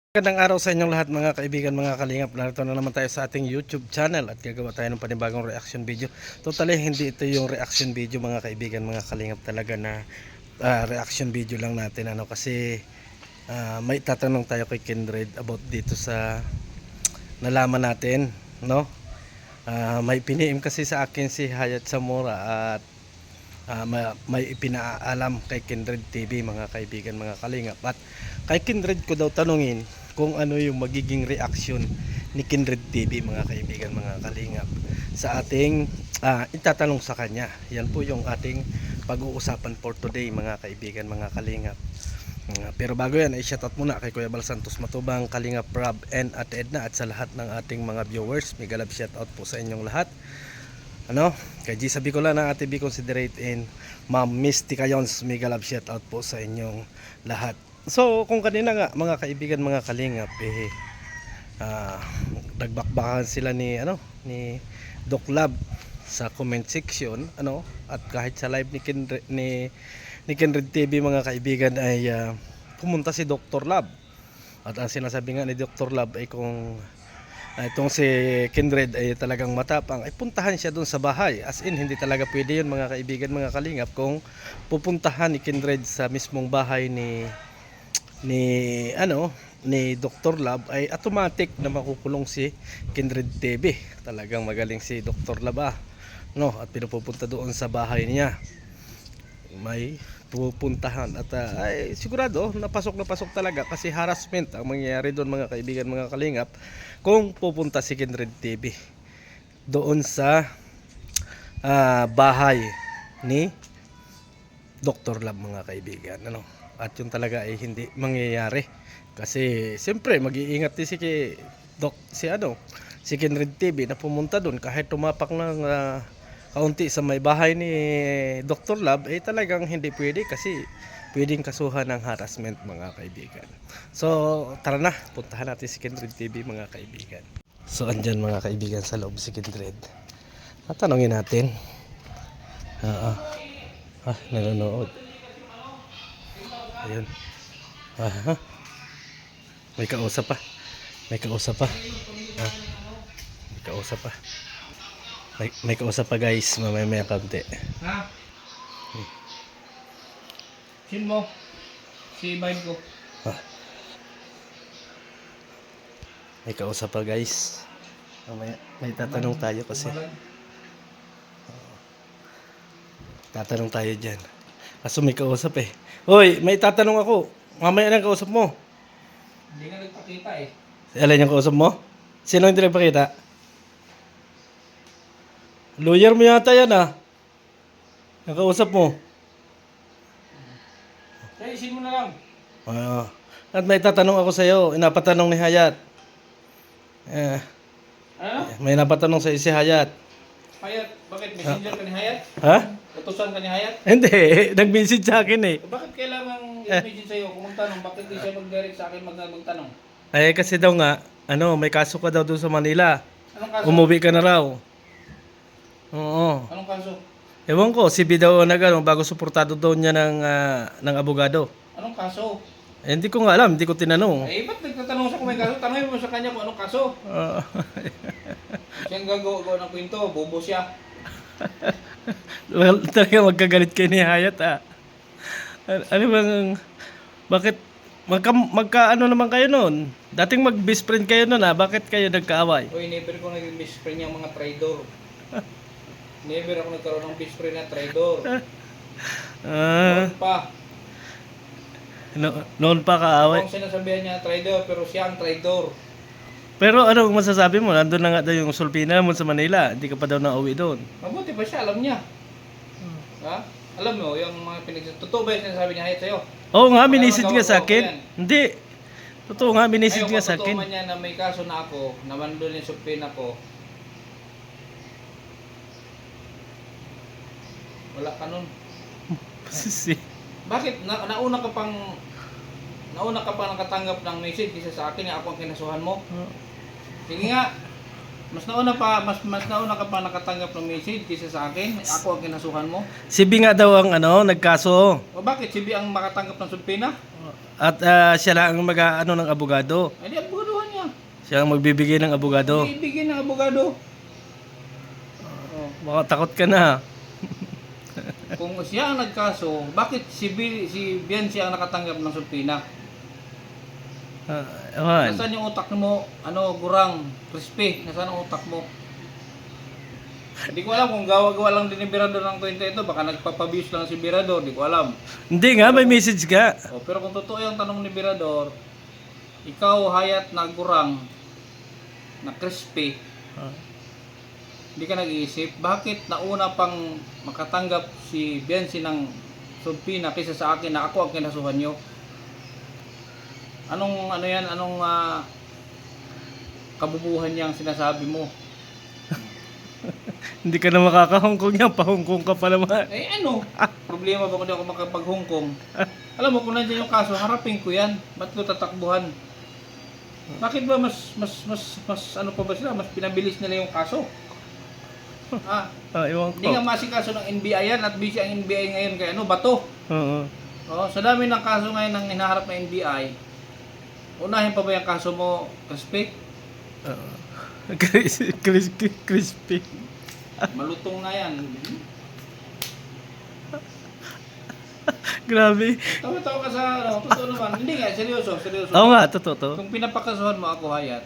Magandang araw sa inyong lahat mga kaibigan, mga kalingap. Narito na naman tayo sa ating YouTube channel at gagawa tayo ng panibagong reaction video. Totally hindi ito yung reaction video mga kaibigan, mga kalingap, talaga na reaction video lang natin kasi may tatanong tayo kay Kindred about dito sa nalaman natin, no? May piniim kasi sa akin si Hayat Zamora at may ipinaalam kay Kindred TV mga kaibigan, mga kalingap, at kay Kindred ko daw tanungin kung ano yung magiging reaction ni Kindred TV mga kaibigan, mga kalingap, sa ating itatanong sa kanya. Yan po yung ating pag-uusapan for today mga kaibigan, mga kalingap. Pero bago yan ay shoutout muna kay Kuya Bal Santos Matubang, Kalingap Rob and Ate Edna, at sa lahat ng ating mga viewers. Mega love shoutout po sa inyong lahat. Kay G sa Bicola ng Ate B Considerate and Ma'am Misty Cayons, mega love shoutout po sa inyong lahat. So kung kanina nga mga kaibigan, mga kalingap, nagbakbakan sila ni Doc Lab sa comment section, at kahit sa live ni Kindred TV mga kaibigan ay pumunta si Dr. Lab. At ang sinasabi nga ni Dr. Lab ay kung itong si Kindred ay talagang matapang, ay puntahan siya doon sa bahay. As in, hindi talaga pwede yun mga kaibigan, mga kalingap, kung pupuntahan ni Kindred sa mismong bahay ni Dr. Lab, ay automatic na makukulong si Kindred TV. Talagang magaling si Dr. Lab at pinupunta doon sa bahay niya, may pupuntahan at ay sigurado napasok talaga, kasi harassment ang mangyayari doon mga kaibigan, mga kalingap, kung pupunta si Kindred TV doon sa bahay ni Dr. Lab mga kaibigan, at yun talaga ay hindi mangyayari, kasi siyempre mag-iingat din si Kindred TV na pumunta doon. Kahit tumapak ng kaunti sa may bahay ni Dr. Lab, ay talagang hindi pwede, kasi pwedeng kasuhan ng harassment mga kaibigan. So tara na, puntahan natin si Kindred TV mga kaibigan. So andyan mga kaibigan sa loob si Kindred, tatanungin natin. Nanonood. Ayun. May kausap pa. May kausap pa. May kausap pa guys, mamaya kaunti. Sin mo? Si Vibe ko. May kausap pa guys. Mamaya may tatanong tayo kasi. Tatanong tayo dyan. Kaso may kausap eh. Hoy, may tatanong ako. Mamaya nang kausap mo. Hindi nga nagpakita eh. Alin yung kausap mo? Sino hindi nagpakita? Lawyer mo yata yan ang kausap mo. Kaya isin mo na lang. At may tatanong ako sa iyo. Inapatanong ni Hayat. Ano? May napatanong sa si Hayat. Hayat? Bakit? Messenger ka ni Hayat? Ha? Utusan ka ni Hayat? Hindi, nag-message sa akin eh. Bakit kailangan i-message sa'yo kung magtanong? Bakit di siya mag-direct sa akin magtanong? Ay kasi daw nga, may kaso ka daw doon sa Manila. Anong kaso? Umuwi ka na raw. Oo. Anong kaso? Ewan ko, si B daw bago suportado daw niya ng abogado. Anong kaso? Hindi ko nga alam, hindi ko tinanong. Eh, ba't nagtatanong siya kung may kaso? Tanongin mo sa kanya kung anong kaso. Siyang gagawa ng kwento, bobo siya. Well, talaga magkagalit kayo ni Hayat Ano bang, bakit magka naman kayo noon? Dating mag-best friend kayo noon bakit kayo nagkaaway? Uy, never ko naging best friend yung mga traidor. Never ako nagkaroon ng best friend na traidor. Noon pa. Noon pa kaaway. Kung sinasabihan niya traidor, pero siya ang traidor. Pero anong masasabi mo? Nandun na nga daw yung sulpina mo sa Manila. Hindi ka pa daw nauwi doon. Mabuti ba siya? Alam niya. Ha? Alam mo, yung mga totoo ba yung sinasabi niya Hayat sa'yo? Oo nga, minisid nga sa akin. Hindi. Totoo nga, minisid nga sa akin. Ayaw, niya na may kaso na ako, naman doon yung sulpina ko. Wala ka nun. Bakit? Nauna ka pang nakatanggap ng message isa sa akin, ako ang kinasuhan mo. Sige nga. mas nauna ka pa nakatanggap ng message kaysa sa akin. Ako ang kinasuhan mo. Si B nga daw ang nagkaso. O bakit si B ang makatanggap ng subpina? At siya lang ang ng abogado. Ay, di abogaduhan niya. Siya ang magbibigay ng abogado. Ibigin ng abogado. Baka takot ka na. Kung siya ang nagkaso, bakit si Bianci ang nakatanggap ng subpina? Ewan. Nasaan yung utak mo? Gurang, crispy. Nasaan ang utak mo? Hindi ko alam kung gawa-gawa lang din ni Birador ng kwento ito. Baka nagpapabuse lang si Birador. Hindi ko alam. Hindi nga, may message ka. Pero kung totoo yung tanong ni Birador, ikaw hayat na gurang, na crispy, hindi ka nag-iisip, bakit nauna pang makatanggap si Bianci ng subpina kaysa sa akin na ako ang kinasuhan nyo? Anong kabubuhan niyang sinasabi mo? Hindi ka na makakahongkong yan, pahongkong ka pa naman. Problema ba kung di ako makapag-Hong Alam mo, kung nandiyan yung kaso, harapin ko yan. Ba't ko tatakbuhan? Bakit ba mas ano pa ba sila? Mas pinabilis nila yung kaso? Ewan Hindi ko. nga masikaso ng NBI yan at busy ang NBI ngayon kaya bato. Oo. Sa dami ng kaso ngayon ng hinaharap ng NBI, unahin pa ba yung kaso mo, Crispy? Crispy. Malutong na yan. Grabe. Tawa-tawa ka sa totoo naman. Hindi nga, seryoso. Oo nga, totoo to. Kung pinapakasuhan mo ako, Hayat,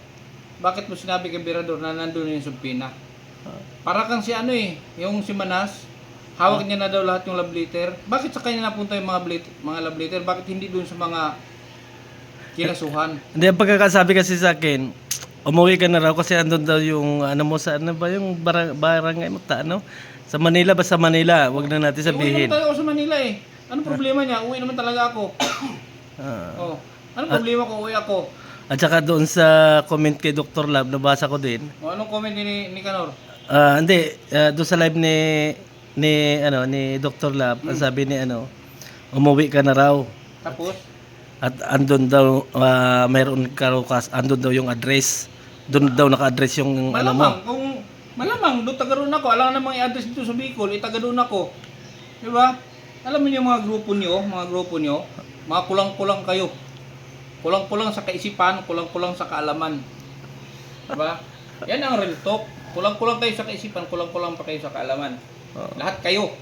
bakit mo sinabi kay Birador na nandun yung subpina? Para kang si yung si Manas, hawak niya na daw lahat yung love letter. Bakit sa kanya napunta yung mga love letter? Bakit hindi dun sa mga kinasuhan? Hindi, ang pagkakasabi kasi sa akin, umuwi ka na raw kasi andun daw yung mo sa yung barangay mo sa Manila ba sa Manila, wag na natin Uwi sabihin. naman talaga ako sa Manila eh. Anong problema niya? Uwi naman talaga ako. Anong problema kung uwi ako? At saka doon sa comment kay Dr. Lab, nabasa ko din. Anong comment ni Kanor? Hindi, doon sa live ni Dr. Lab, ang sabi ni umuwi ka na raw. Tapos? At andun daw mayroon andun daw yung address. Doon daw naka-address yung mo. Malamang doon taga roon ako. Alam namang i-address dito sa Bicol, taga doon ako. 'Di ba? Alam niyo yung mga grupo niyo, mga kulang-kulang kayo. Kulang-kulang sa kaisipan, kulang-kulang sa kaalaman. 'Di ba? Yan ang real talk. Kulang-kulang kayo sa kaisipan, kulang-kulang pa kayo sa kaalaman. Lahat kayo.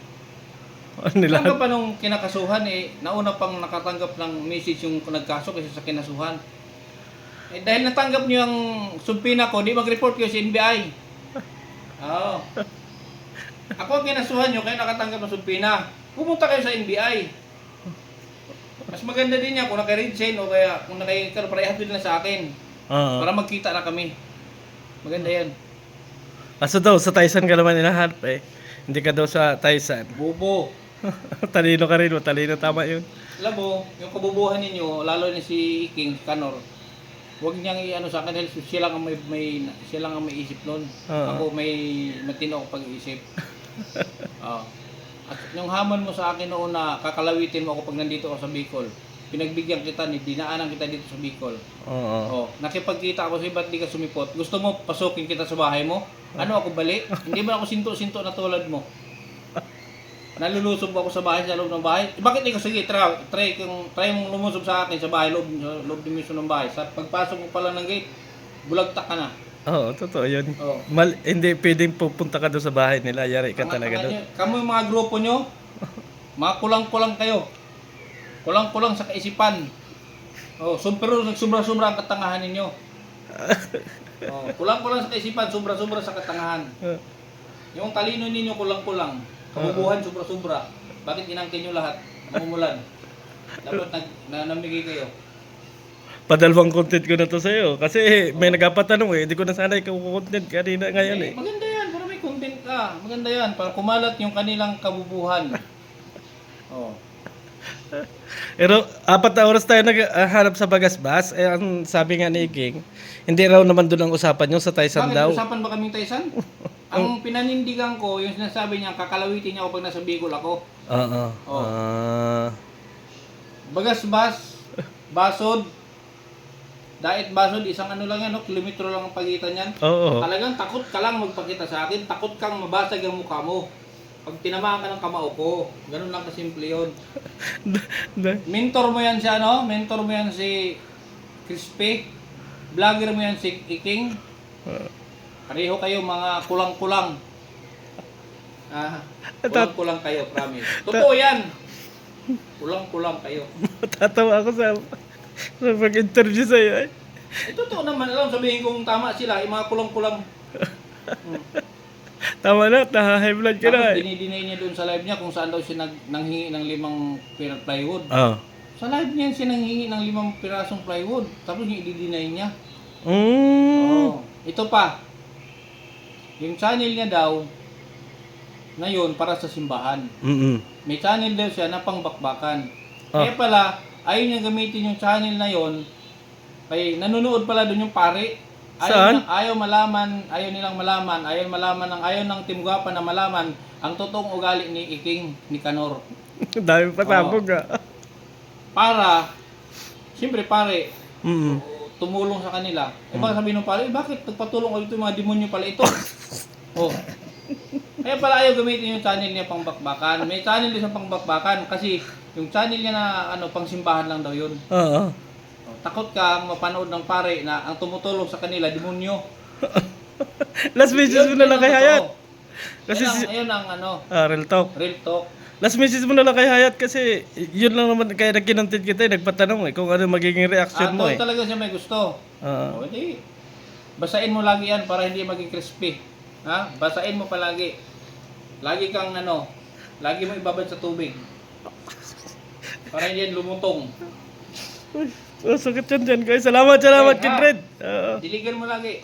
Tanggap pa nung kinakasuhan nauna pang nakatanggap ng message yung nagkaso kaysa sa kinasuhan. Dahil natanggap niyo yung subpina ko, di mag-report kayo sa NBI. Ako ang kinasuhan niyo, kaya nakatanggap ng subpina. Pumunta kayo sa NBI. Mas maganda din niya kung naka-resign o kaya kung naka-parehat din lang sa akin. Para magkita na kami. Maganda yan. Kaso daw, sa Tyson ka naman hinahanap Hindi ka daw sa Tyson. Bobo. Talino ka rin, talino, tama yun. Alam mo, yung kabubuhan ninyo, lalo na si King Kanor, huwag niyang sa akin dahil siya lang ang may isip noon. Ako may matino ako pag-iisip. At yung hamon mo sa akin noon na kakalawitin mo ako pag nandito ako sa Bicol, pinagbigyan kita, dinaanan kita dito sa Bicol. Nakipagkita ako sa'yo, ba't di ka sumipot? Gusto mo pasukin kita sa bahay mo? Ano ako bali? Hindi ba ako sinto-sinto na tulad mo? Nalulusob ako sa bahay, sa loob ng bahay. Bakit ikaw? Sige, try mong lumusob sa akin sa bahay, loob mismo ng bahay. Sa pagpasok mo pala ng gate, bulagtak ka na. Oo, totoo yun. Hindi pwedeng pupunta ka doon sa bahay nila, yari ka talaga doon. Kamu yung mga grupo nyo, mga kulang-kulang kayo. Kulang-kulang sa kaisipan. Pero nagsubra-subra ang katangahan ninyo. Kulang-kulang sa kaisipan, sobra-sobra sa katangahan. Yung talino ninyo kulang-kulang. Kabubuhan, sobra-sobra. Bakit inangkin nyo lahat? Mamumulan. Dapat namigay kayo. Padalawang content ko na to sa'yo. Kasi may nagpapatanong hindi ko na sana ikaw content kanina ngayon Maganda yan, para may content ka. Maganda yan, para kumalat yung kanilang kabubuhan. Pero 4 na oras tayo naghanap sa Bagasbas. Ang sabi nga ni King, hindi raw naman doon ang usapan nyo sa Tyson daw. Bakit usapan ba kaming Tyson? Ang pinanindigan ko, yung sinasabi niya, kakalawitin niya ako pag nasa Bicol ako. Bagasbas, basod, Diet basod, isang ano lang yan, no? Kilometro lang ang pagitan yan. Oo. Talagang takot ka lang magpakita sa akin, takot kang mabasag ang mukha mo. Pag tinamaan ka ng kamao ko, ganun lang kasimple yun. Mentor mo yan si ano? Mentor mo yan si Crispy. Vlogger mo yan si Iking. Pareho kayo mga kulang-kulang. Kulang-kulang kayo, promise. Totoo yan. Kulang-kulang kayo. Tatawa ako sa pag-interview sa'yo. Totoo naman, alam sabihin kong tama sila, yung mga kulang-kulang. Tama na, high blood ka na. Tapos dinidinay niya doon sa live niya kung saan daw siya nanghingi ng 5 plywood. Oo. Sa live niya siya nanghingi ng 5 pirasong plywood. Tapos yung i-deny niya. Mm. Ito pa. Yung channel niya daw, na yun para sa simbahan. May channel daw siya na pangbakbakan. Kaya pala, ayaw niya gamitin yung channel na yun. Kaya nanonood pala doon yung pare. Saan? Ayaw nilang malaman, ayaw ng Team Guapa na malaman ang totoong ugali ni Iking, ni Kanor. Dami pasabog ah. Para, siyempre pare, Mm. tumulong sa kanila. Baka sabihin ng pare, bakit nagpatulong ulit yung mga demonyo pala ito? Kaya pala ayaw gamitin yung channel niya pang bakbakan. May channel din sa pang bakbakan kasi yung channel niya na pang simbahan lang daw yun. Oo. Takot kang mapanood ng pare na ang tumutulong sa kanila, demonyo. Last message mo na lang kay Hayat. Kasi Ayun ang real talk. real talk. Last message mo na lang kay Hayat kasi yun lang naman kaya nagkinantid kita nagpatanong kung ano magiging reaction mo Talaga siya may gusto. Oo. Hindi. Basain mo lagi yan para hindi maging crispy. Basain mo palagi. Lagi kang lagi mo ibabad sa tubig. Para hindi yan lumutong. Sakit yan dyan guys. Salamat Okay, Kindred. Oo. Diligan mo lagi.